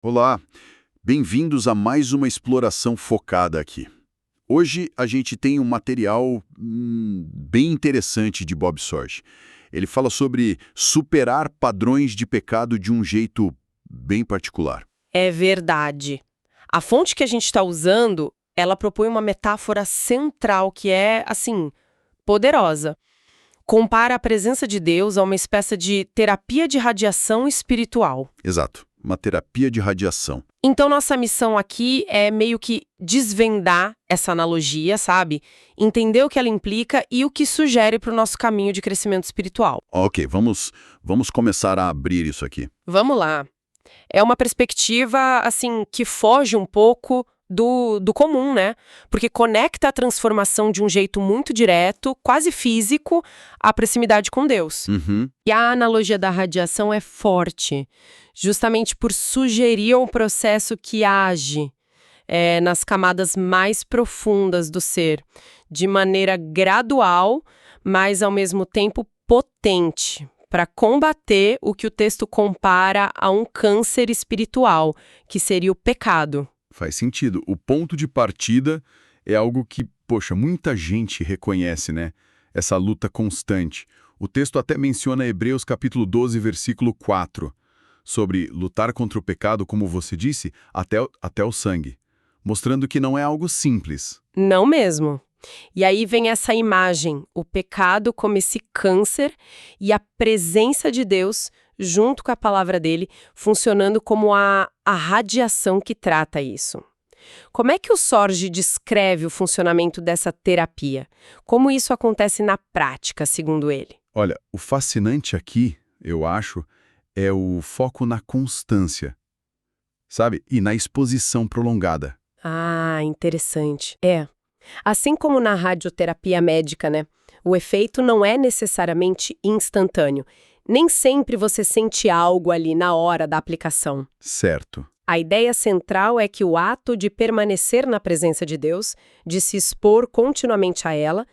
Olá, bem-vindos a mais uma exploração focada aqui. Hoje a gente tem um material bem interessante de Bob Sorge. Ele fala sobre superar padrões de pecado de um jeito bem particular. É verdade. A fonte que a gente está usando, ela propõe uma metáfora central que é, assim, poderosa. Compara a presença de Deus a uma espécie de terapia de radiação espiritual. Exato, uma terapia de radiação. Então, nossa missão aqui é meio que desvendar essa analogia, sabe? Entender o que ela implica e o que sugere para o nosso caminho de crescimento espiritual. Ok, vamos começar a abrir isso aqui. Vamos lá. É uma perspectiva, assim, que foge um pouco do comum, né? Porque conecta a transformação de um jeito muito direto, quase físico, à proximidade com Deus. E a analogia da radiação é forte, justamente por sugerir um processo que age nas camadas mais profundas do ser, de maneira gradual, mas ao mesmo tempo potente, para combater o que o texto compara a um câncer espiritual, que seria o pecado. Faz sentido. O ponto de partida é algo que, poxa, muita gente reconhece, né? Essa luta constante. O texto até menciona Hebreus capítulo 12, versículo 4, sobre lutar contra o pecado, como você disse, até o sangue, mostrando que não é algo simples. Não mesmo. E aí vem essa imagem, o pecado como esse câncer e a presença de Deus, junto com a palavra dele, funcionando como a radiação que trata isso. Como é que o Sorge descreve o funcionamento dessa terapia? Como isso acontece na prática, segundo ele? Olha, o fascinante aqui, eu acho, é o foco na constância, sabe? E na exposição prolongada. Ah, interessante. Assim como na radioterapia médica, né? O efeito não é necessariamente instantâneo. Nem sempre você sente algo ali na hora da aplicação. Certo. A ideia central é que o ato de permanecer na presença de Deus, de se expor continuamente a ela,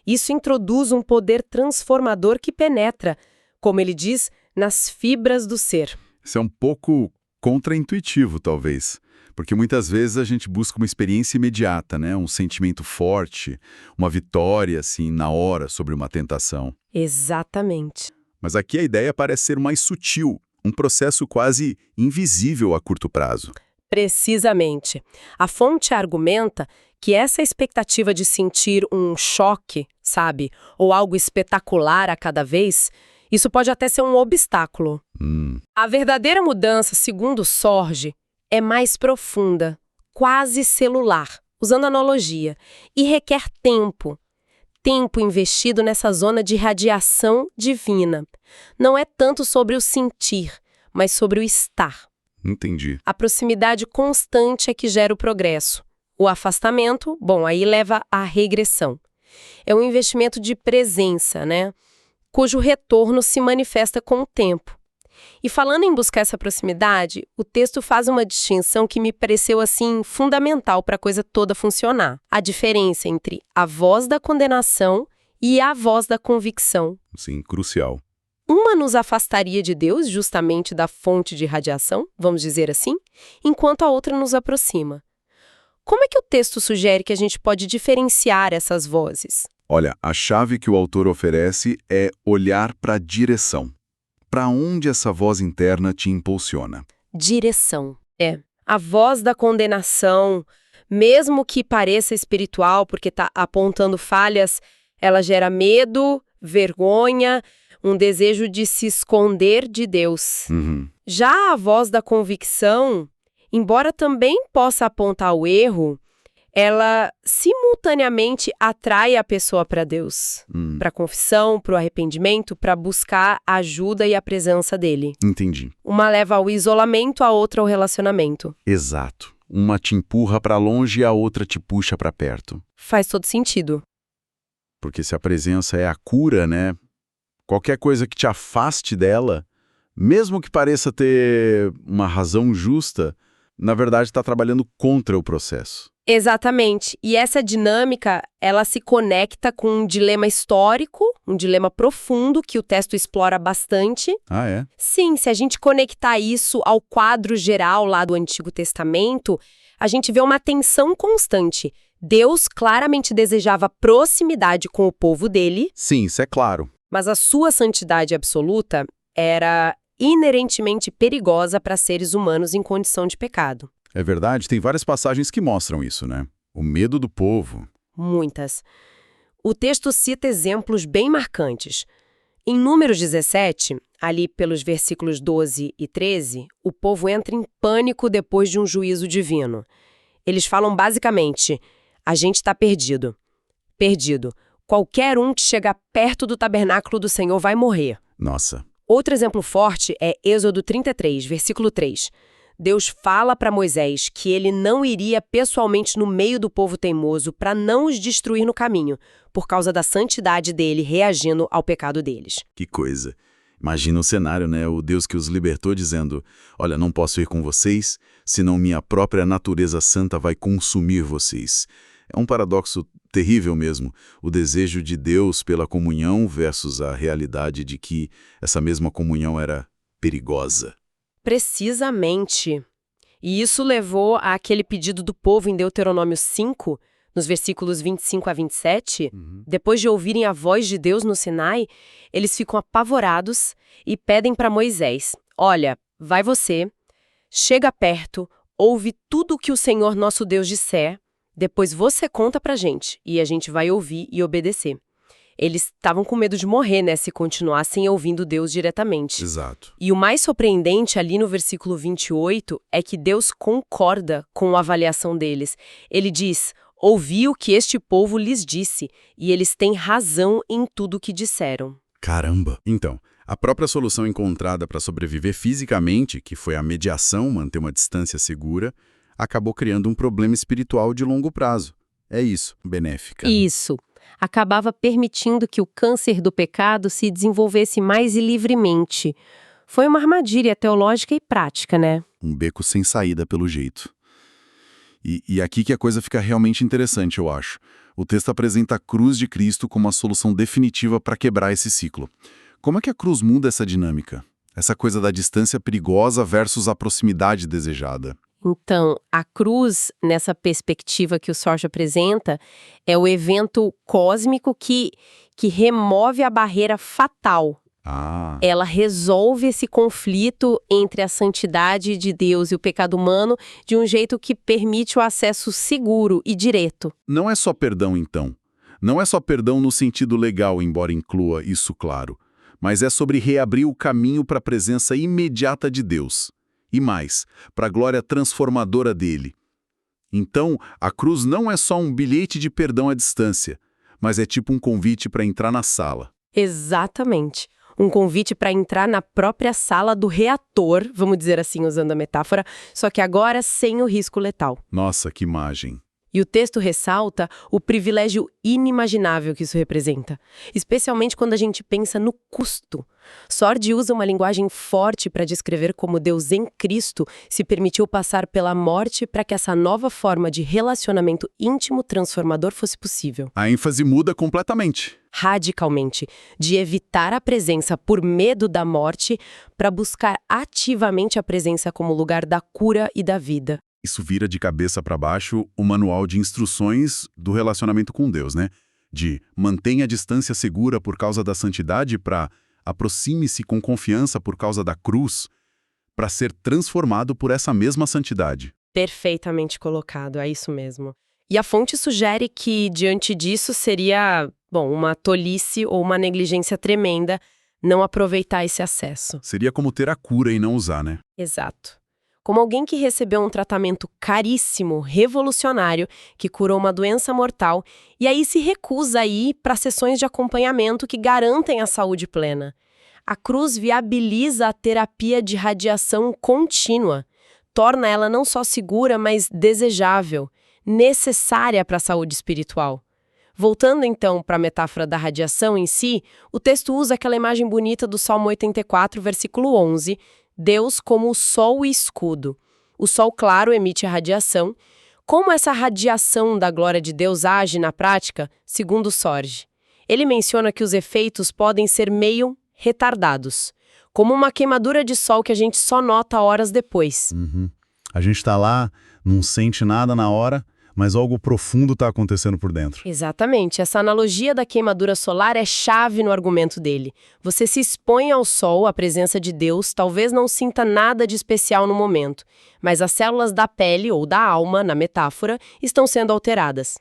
isso introduz um poder transformador que penetra, como ele diz, nas fibras do ser. Isso é um pouco contraintuitivo, talvez. Porque muitas vezes a gente busca uma experiência imediata, né? Um sentimento forte, uma vitória, assim, na hora sobre uma tentação. Exatamente. Mas aqui a ideia parece ser mais sutil, um processo quase invisível a curto prazo. Precisamente. A fonte argumenta que essa expectativa de sentir um choque, sabe, ou algo espetacular a cada vez, isso pode até ser um obstáculo. A verdadeira mudança, segundo Sorge, é mais profunda, quase celular, usando analogia, e requer tempo. Tempo investido nessa zona de radiação divina. Não é tanto sobre o sentir, mas sobre o estar. Entendi. A proximidade constante é que gera o progresso. O afastamento, bom, aí leva à regressão. É um investimento de presença, né? Cujo retorno se manifesta com o tempo. E falando em buscar essa proximidade, o texto faz uma distinção que me pareceu, assim, fundamental para a coisa toda funcionar. A diferença entre a voz da condenação e a voz da convicção. Sim, crucial. Uma nos afastaria de Deus, justamente da fonte de radiação, vamos dizer assim, enquanto a outra nos aproxima. Como é que o texto sugere que a gente pode diferenciar essas vozes? Olha, a chave que o autor oferece é olhar para a direção. Para onde essa voz interna te impulsiona? Direção. A voz da condenação, mesmo que pareça espiritual, porque está apontando falhas, ela gera medo, vergonha, um desejo de se esconder de Deus. Já a voz da convicção, embora também possa apontar o erro, ela simultaneamente atrai a pessoa para Deus, para a confissão, para o arrependimento, para buscar a ajuda e a presença dele. Entendi. Uma leva ao isolamento, a outra ao relacionamento. Exato. Uma te empurra para longe e a outra te puxa para perto. Faz todo sentido. Porque se a presença é a cura, né? Qualquer coisa que te afaste dela, mesmo que pareça ter uma razão justa, na verdade, está trabalhando contra o processo. Exatamente. E essa dinâmica, ela se conecta com um dilema histórico, um dilema profundo que o texto explora bastante. Ah, é? Sim, se a gente conectar isso ao quadro geral lá do Antigo Testamento, a gente vê uma tensão constante. Deus claramente desejava proximidade com o povo dele, Sim, isso é claro. mas a sua santidade absoluta era inerentemente perigosa para seres humanos em condição de pecado. É verdade, tem várias passagens que mostram isso, né? O medo do povo. Muitas. O texto cita exemplos bem marcantes. Em Números 17, ali pelos versículos 12 e 13, o povo entra em pânico depois de um juízo divino. Eles falam basicamente: a gente está perdido. Perdido. Qualquer um que chegar perto do tabernáculo do Senhor vai morrer. Nossa. Outro exemplo forte é Êxodo 33, versículo 3. Deus fala para Moisés que ele não iria pessoalmente no meio do povo teimoso para não os destruir no caminho, por causa da santidade dele reagindo ao pecado deles. Que coisa. Imagina o cenário, né? O Deus que os libertou dizendo: olha, não posso ir com vocês, senão minha própria natureza santa vai consumir vocês. É um paradoxo terrível mesmo, o desejo de Deus pela comunhão versus a realidade de que essa mesma comunhão era perigosa. Precisamente. E isso levou àquele pedido do povo em Deuteronômio 5, nos versículos 25 a 27. Depois de ouvirem a voz de Deus no Sinai, eles ficam apavorados e pedem para Moisés: olha, vai você, chega perto, ouve tudo o que o Senhor nosso Deus disser, depois você conta pra gente e a gente vai ouvir e obedecer. Eles estavam com medo de morrer, né, se continuassem ouvindo Deus diretamente. Exato. E o mais surpreendente ali no versículo 28 é que Deus concorda com a avaliação deles. Ele diz: ouvi o que este povo lhes disse, e eles têm razão em tudo o que disseram. Caramba! Então, a própria solução encontrada para sobreviver fisicamente, que foi a mediação, manter uma distância segura, acabou criando um problema espiritual de longo prazo. É isso, benéfica. Isso. Acabava permitindo que o câncer do pecado se desenvolvesse mais livremente. Foi uma armadilha teológica e prática, né? Um beco sem saída, pelo jeito. E aqui que a coisa fica realmente interessante, eu acho. O texto apresenta a cruz de Cristo como a solução definitiva para quebrar esse ciclo. Como é que a cruz muda essa dinâmica? Essa coisa da distância perigosa versus a proximidade desejada. Então, a cruz, nessa perspectiva que o Sorge apresenta, é o evento cósmico que remove a barreira fatal. Ela resolve esse conflito entre a santidade de Deus e o pecado humano de um jeito que permite o acesso seguro e direto. Não é só perdão, então. Não é só perdão no sentido legal, embora inclua isso, claro. Mas é sobre reabrir o caminho para a presença imediata de Deus. E mais, para a glória transformadora dele. Então, a cruz não é só um bilhete de perdão à distância, mas é tipo um convite para entrar na sala. Exatamente. Um convite para entrar na própria sala do reator, vamos dizer assim, usando a metáfora, só que agora sem o risco letal. Nossa, que imagem! E o texto ressalta o privilégio inimaginável que isso representa, especialmente quando a gente pensa no custo. Sordi usa uma linguagem forte para descrever como Deus em Cristo se permitiu passar pela morte para que essa nova forma de relacionamento íntimo transformador fosse possível. A ênfase muda completamente. Radicalmente, de evitar a presença por medo da morte para buscar ativamente a presença como lugar da cura e da vida. Isso vira de cabeça para baixo o manual de instruções do relacionamento com Deus, né? De mantenha a distância segura por causa da santidade para aproxime-se com confiança por causa da cruz, para ser transformado por essa mesma santidade. Perfeitamente colocado, é isso mesmo. E a fonte sugere que, diante disso, seria, uma tolice ou uma negligência tremenda não aproveitar esse acesso. Seria como ter a cura e não usar, né? Exato. Como alguém que recebeu um tratamento caríssimo, revolucionário, que curou uma doença mortal, e aí se recusa a ir para sessões de acompanhamento que garantem a saúde plena. A cruz viabiliza a terapia de radiação contínua, torna ela não só segura, mas desejável, necessária para a saúde espiritual. Voltando então para a metáfora da radiação em si, o texto usa aquela imagem bonita do Salmo 84, versículo 11, Deus como o sol e escudo. O Sol claro emite a radiação. Como essa radiação da glória de Deus age na prática, segundo Sorge? Ele menciona que os efeitos podem ser meio retardados, como uma queimadura de sol que a gente só nota horas depois. A gente está lá, não sente nada na hora, mas algo profundo está acontecendo por dentro. Exatamente. Essa analogia da queimadura solar é chave no argumento dele. Você se expõe ao sol, à presença de Deus, talvez não sinta nada de especial no momento, mas as células da pele ou da alma, na metáfora, estão sendo alteradas.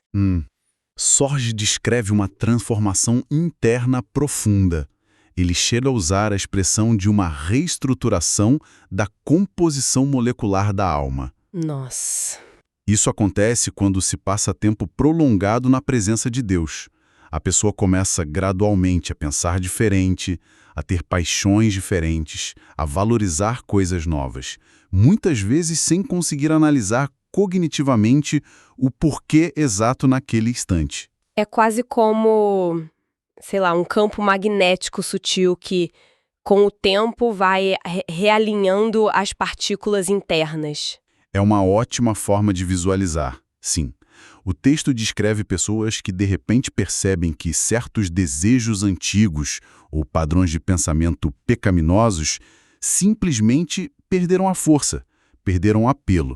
Sorge descreve uma transformação interna profunda. Ele chega a usar a expressão de uma reestruturação da composição molecular da alma. Nossa. Isso acontece quando se passa tempo prolongado na presença de Deus. A pessoa começa gradualmente a pensar diferente, a ter paixões diferentes, a valorizar coisas novas, muitas vezes sem conseguir analisar cognitivamente o porquê exato naquele instante. É quase como, sei lá, um campo magnético sutil que, com o tempo, vai realinhando as partículas internas. É uma ótima forma de visualizar, sim. O texto descreve pessoas que de repente percebem que certos desejos antigos ou padrões de pensamento pecaminosos simplesmente perderam a força, perderam o apelo,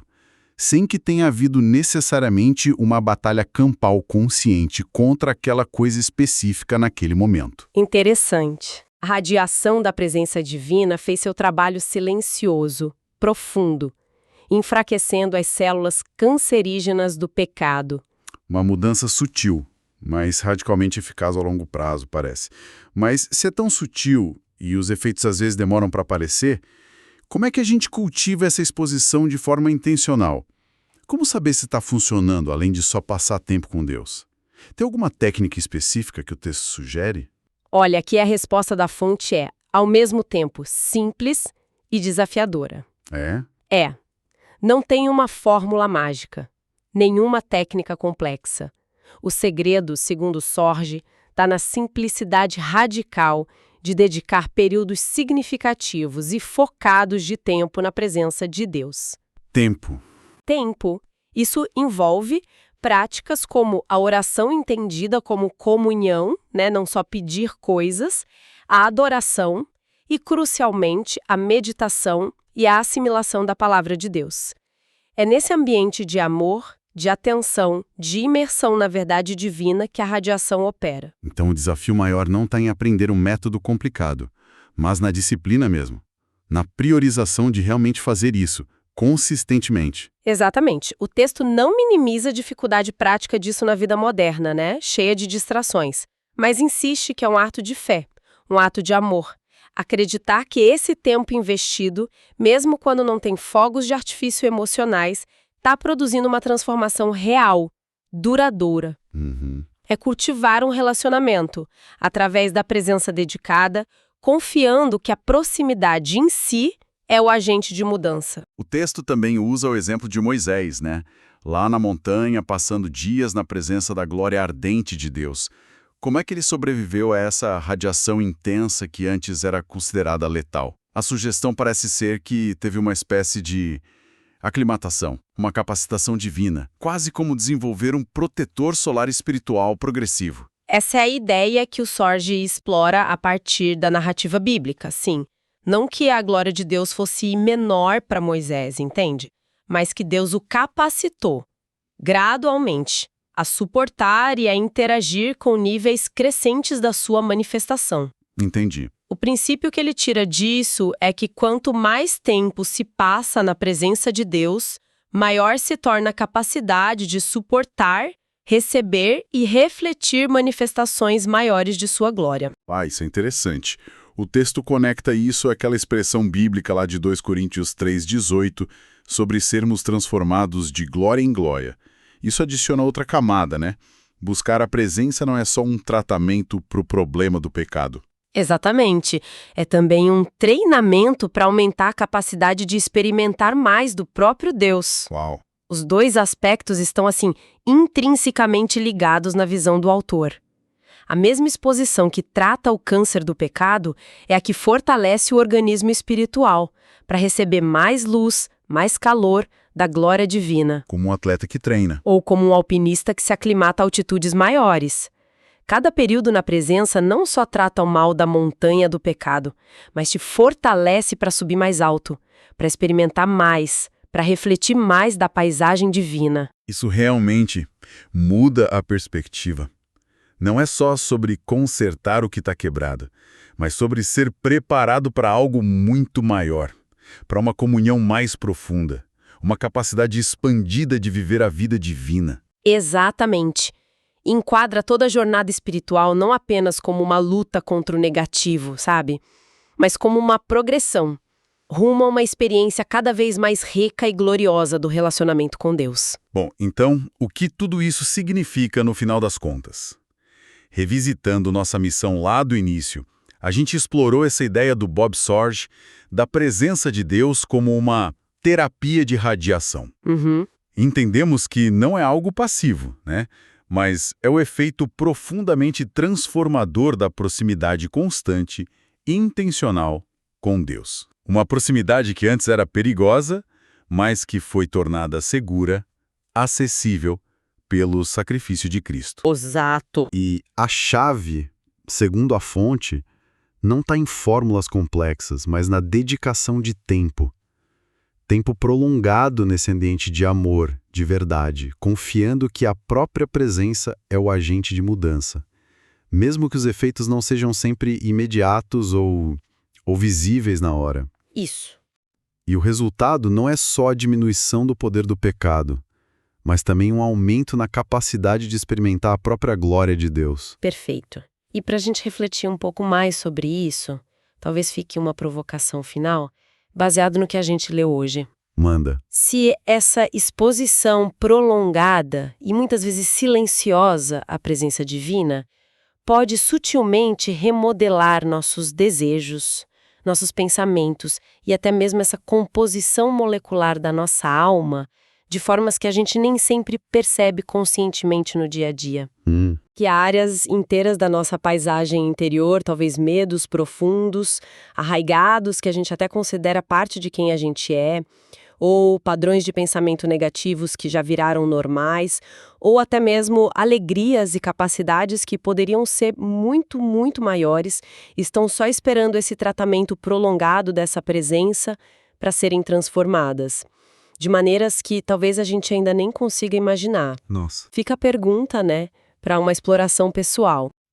sem que tenha havido necessariamente uma batalha campal consciente contra aquela coisa específica naquele momento. Interessante. A radiação da presença divina fez seu trabalho silencioso, profundo, enfraquecendo as células cancerígenas do pecado. Uma mudança sutil, mas radicalmente eficaz ao longo prazo, parece. Mas se é tão sutil e os efeitos às vezes demoram para aparecer, como é que a gente cultiva essa exposição de forma intencional? Como saber se está funcionando, além de só passar tempo com Deus? Tem alguma técnica específica que o texto sugere? Olha, aqui a resposta da fonte é, ao mesmo tempo, simples e desafiadora. É? Não tem uma fórmula mágica, nenhuma técnica complexa. O segredo, segundo Sorge, está na simplicidade radical de dedicar períodos significativos e focados de tempo na presença de Deus. Tempo. Isso envolve práticas como a oração entendida como comunhão, não só pedir coisas, a adoração e, crucialmente, a meditação e a assimilação da palavra de Deus. É nesse ambiente de amor, de atenção, de imersão na verdade divina que a radiação opera. Então o desafio maior não está em aprender um método complicado, mas na disciplina mesmo, na priorização de realmente fazer isso, consistentemente. Exatamente. O texto não minimiza a dificuldade prática disso na vida moderna, cheia de distrações, mas insiste que é um ato de fé, um ato de amor. Acreditar que esse tempo investido, mesmo quando não tem fogos de artifício emocionais, está produzindo uma transformação real, duradoura. É cultivar um relacionamento, através da presença dedicada, confiando que a proximidade em si é o agente de mudança. O texto também usa o exemplo de Moisés, lá na montanha, passando dias na presença da glória ardente de Deus. Como é que ele sobreviveu a essa radiação intensa que antes era considerada letal? A sugestão parece ser que teve uma espécie de aclimatação, uma capacitação divina, quase como desenvolver um protetor solar espiritual progressivo. Essa é a ideia que o Sorge explora a partir da narrativa bíblica, sim. Não que a glória de Deus fosse menor para Moisés, entende? Mas que Deus o capacitou, gradualmente, a suportar e a interagir com níveis crescentes da sua manifestação. Entendi. O princípio que ele tira disso é que quanto mais tempo se passa na presença de Deus, maior se torna a capacidade de suportar, receber e refletir manifestações maiores de sua glória. Isso é interessante. O texto conecta isso àquela expressão bíblica lá de 2 Coríntios 3,18, sobre sermos transformados de glória em glória. Isso adiciona outra camada, Buscar a presença não é só um tratamento para o problema do pecado. Exatamente. É também um treinamento para aumentar a capacidade de experimentar mais do próprio Deus. Uau! Os dois aspectos estão, intrinsecamente ligados na visão do autor. A mesma exposição que trata o câncer do pecado é a que fortalece o organismo espiritual, para receber mais luz, mais calor da glória divina. Como um atleta que treina. Ou como um alpinista que se aclimata a altitudes maiores. Cada período na presença não só trata o mal da montanha do pecado, mas te fortalece para subir mais alto, para experimentar mais, para refletir mais da paisagem divina. Isso realmente muda a perspectiva. Não é só sobre consertar o que está quebrado, mas sobre ser preparado para algo muito maior, para uma comunhão mais profunda, uma capacidade expandida de viver a vida divina. Exatamente. Enquadra toda a jornada espiritual não apenas como uma luta contra o negativo, sabe? Mas como uma progressão, rumo a uma experiência cada vez mais rica e gloriosa do relacionamento com Deus. Bom, então, o que tudo isso significa no final das contas? Revisitando nossa missão lá do início, a gente explorou essa ideia do Bob Sorge da presença de Deus como uma terapia de radiação. Entendemos que não é algo passivo, né? Mas é o efeito profundamente transformador da proximidade constante e intencional com Deus. Uma proximidade que antes era perigosa, mas que foi tornada segura, acessível pelo sacrifício de Cristo. Exato. E a chave, segundo a fonte, não está em fórmulas complexas, mas na dedicação de tempo. Tempo prolongado nesse ambiente de amor, de verdade, confiando que a própria presença é o agente de mudança. Mesmo que os efeitos não sejam sempre imediatos ou visíveis na hora. Isso. E o resultado não é só a diminuição do poder do pecado, mas também um aumento na capacidade de experimentar a própria glória de Deus. Perfeito. E para a gente refletir um pouco mais sobre isso, talvez fique uma provocação final, baseado no que a gente leu hoje. Manda. Se essa exposição prolongada e muitas vezes silenciosa à presença divina pode sutilmente remodelar nossos desejos, nossos pensamentos e até mesmo essa composição molecular da nossa alma, de formas que a gente nem sempre percebe conscientemente no dia a dia. Que há áreas inteiras da nossa paisagem interior, talvez medos profundos, arraigados, que a gente até considera parte de quem a gente é, ou padrões de pensamento negativos que já viraram normais, ou até mesmo alegrias e capacidades que poderiam ser muito, muito maiores, estão só esperando esse tratamento prolongado dessa presença para serem transformadas. De maneiras que talvez a gente ainda nem consiga imaginar. Nossa. Fica a pergunta, né, para uma exploração pessoal.